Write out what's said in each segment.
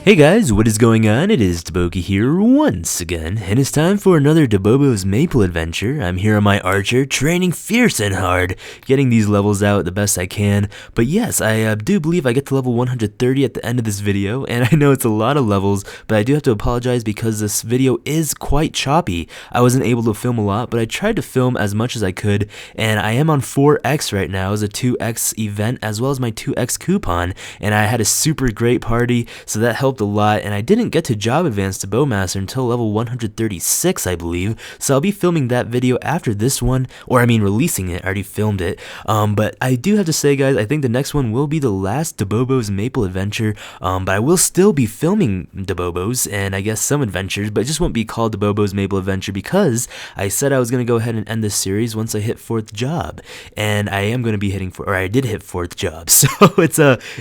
Hey guys, what is going on? It is DaBoki here once again, and it's time for another DaBoBo's Maple adventure. I'm here on my archer, training fierce and hard, getting these levels out the best I can. But yes, I do believe I get to level 130 at the end of this video, and I know it's a lot of levels, but I do have to apologize because this video is quite choppy. I wasn't able to film a lot, but I tried to film as much as I could, and I am on 4X right now as a 2X event as well as my 2X coupon, and I had a super great party, so that helped a lot. And I didn't get to job advance to Bowmaster until level 136, I believe, so I'll be filming that video after this one, or I mean releasing it. I already filmed it, but I do have to say, guys, I think the next one will be the last DaBoBo's Maple adventure, but I will still be filming DaBoBo's and I guess some adventures, but it just won't be called DaBoBo's Maple adventure because I said I was going to go ahead and end this series once I hit 4th job, and I am going to be hitting I did hit 4th job, so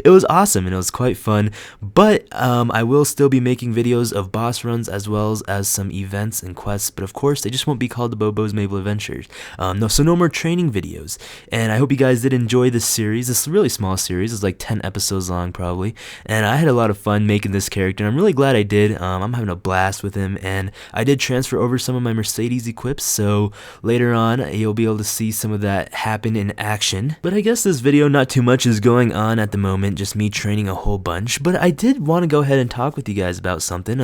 it was awesome and it was quite fun. But I will still be making videos of boss runs as well as some events and quests, but of course they just won't be called DaBoBo's Maple Adventures. No more training videos. And I hope you guys did enjoy this series. This really small series. It's like 10 episodes long probably, and I had a lot of fun making this character, and I'm really glad I did. I'm having a blast with him, and I did transfer over some of my Mercedes equips, so later on you'll be able to see some of that happen in action. But I guess this video, not too much is going on at the moment, just me training a whole bunch. But I did want to go ahead and talk with you guys about something.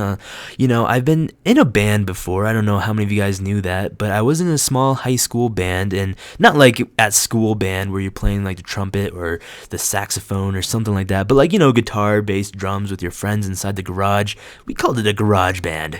You know, I've been in a band before. I don't know how many of you guys knew that, but I was in a small high school band, and not like at school band where you're playing like the trumpet or the saxophone or something like that, but like, you know, guitar, bass, drums with your friends inside the garage. We called it a garage band.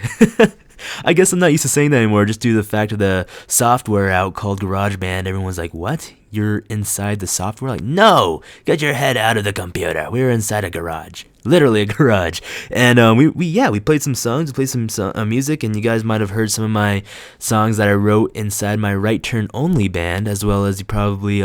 I guess I'm not used to saying that anymore, just due to the fact of the software out called GarageBand. Everyone's like, what? You're inside the software? Like, no! Get your head out of the computer. We're inside a garage. Literally a garage. And we played some songs, we played some music, and you guys might have heard some of my songs that I wrote inside my Right Turn Only band, as well as you probably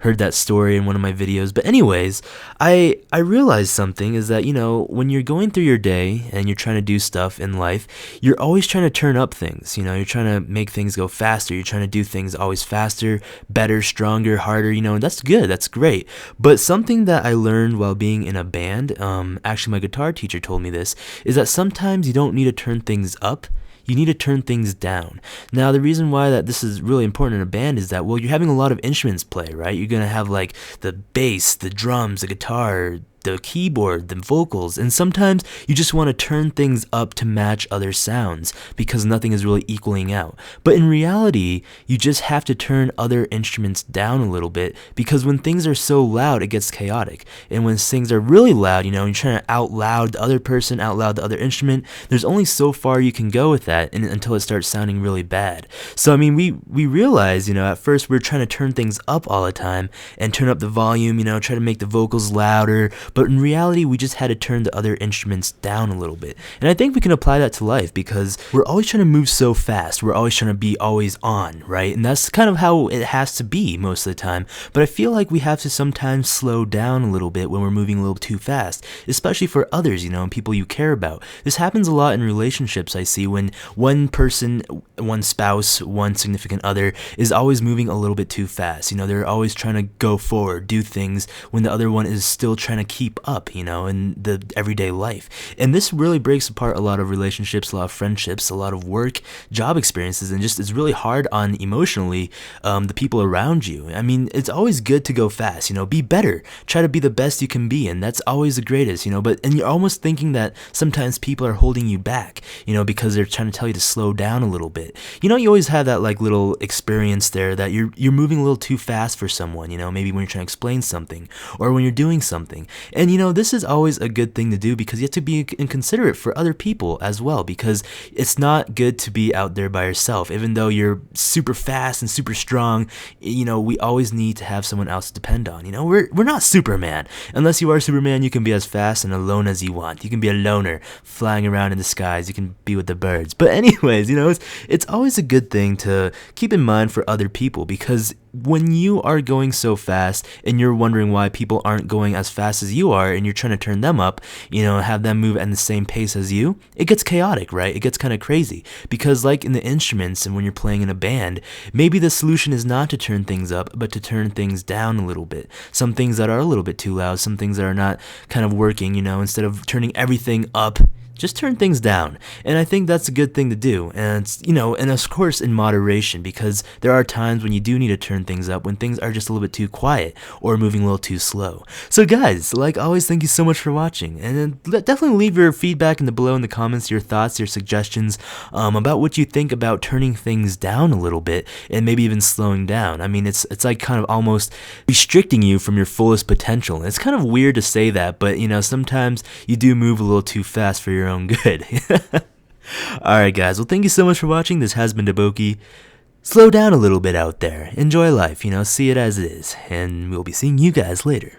heard that story in one of my videos. But anyways, I realized something is that, you know, when you're going through your day and you're trying to do stuff in life, you're always trying to turn up things. You know, you're trying to make things go faster. You're trying to do things always faster, better, stronger, harder, you know, and that's good, that's great. But something that I learned while being in a band, actually my guitar teacher told me this, is that sometimes you don't need to turn things up, you need to turn things down. Now, the reason why that this is really important in a band is that, well, you're having a lot of instruments play, right? You're gonna have like the bass, the drums, the guitar, the keyboard, the vocals, and sometimes you just want to turn things up to match other sounds because nothing is really equaling out. But in reality, you just have to turn other instruments down a little bit, because when things are so loud, it gets chaotic. And when things are really loud, you know, you're trying to out loud the other person, out loud the other instrument, there's only so far you can go with that until it starts sounding really bad. So I mean, we realized, you know, at first we were trying to turn things up all the time and turn up the volume, you know, try to make the vocals louder, but in reality, we just had to turn the other instruments down a little bit. And I think we can apply that to life, because we're always trying to move so fast. We're always trying to be always on, right? And that's kind of how it has to be most of the time. But I feel like we have to sometimes slow down a little bit when we're moving a little too fast, especially for others, you know, and people you care about. This happens a lot in relationships, I see, when one person, one spouse, one significant other is always moving a little bit too fast. You know, they're always trying to go forward, do things, when the other one is still trying to keep up, you know, in the everyday life. And this really breaks apart a lot of relationships, a lot of friendships, a lot of work, job experiences, and just it's really hard on emotionally the people around you. I mean, it's always good to go fast, you know, be better, try to be the best you can be, and that's always the greatest, you know. But and you're almost thinking that sometimes people are holding you back, you know, because they're trying to tell you to slow down a little bit. You know, you always have that like little experience there that you're moving a little too fast for someone, you know, maybe when you're trying to explain something or when you're doing something. And you know, this is always a good thing to do, because you have to be considerate for other people as well, because it's not good to be out there by yourself. Even though you're super fast and super strong, you know, we always need to have someone else to depend on. You know, we're not Superman. Unless you are Superman, you can be as fast and alone as you want. You can be a loner flying around in the skies. You can be with the birds. But anyways, you know, it's always a good thing to keep in mind for other people, because when you are going so fast and you're wondering why people aren't going as fast as you you are and you're trying to turn them up, have them move at the same pace as you, it gets chaotic, right? It gets kind of crazy because like in the instruments and when you're playing in a band, maybe the solution is not to turn things up, but to turn things down a little bit. Some things that are a little bit too loud, some things that are not kind of working, instead of turning everything up, just turn things down. And I think that's a good thing to do. And and of course in moderation, because there are times when you do need to turn things up when things are just a little bit too quiet or moving a little too slow. So guys, like always, thank you so much for watching, and definitely leave your feedback below in the comments, your thoughts, your suggestions about what you think about turning things down a little bit and maybe even slowing down. I mean, it's like kind of almost restricting you from your fullest potential. And it's kind of weird to say that, but sometimes you do move a little too fast for your own good. Alright guys, well thank you so much for watching. This has been DaBoki. Slow down a little bit out there. Enjoy life, see it as it is. And we'll be seeing you guys later.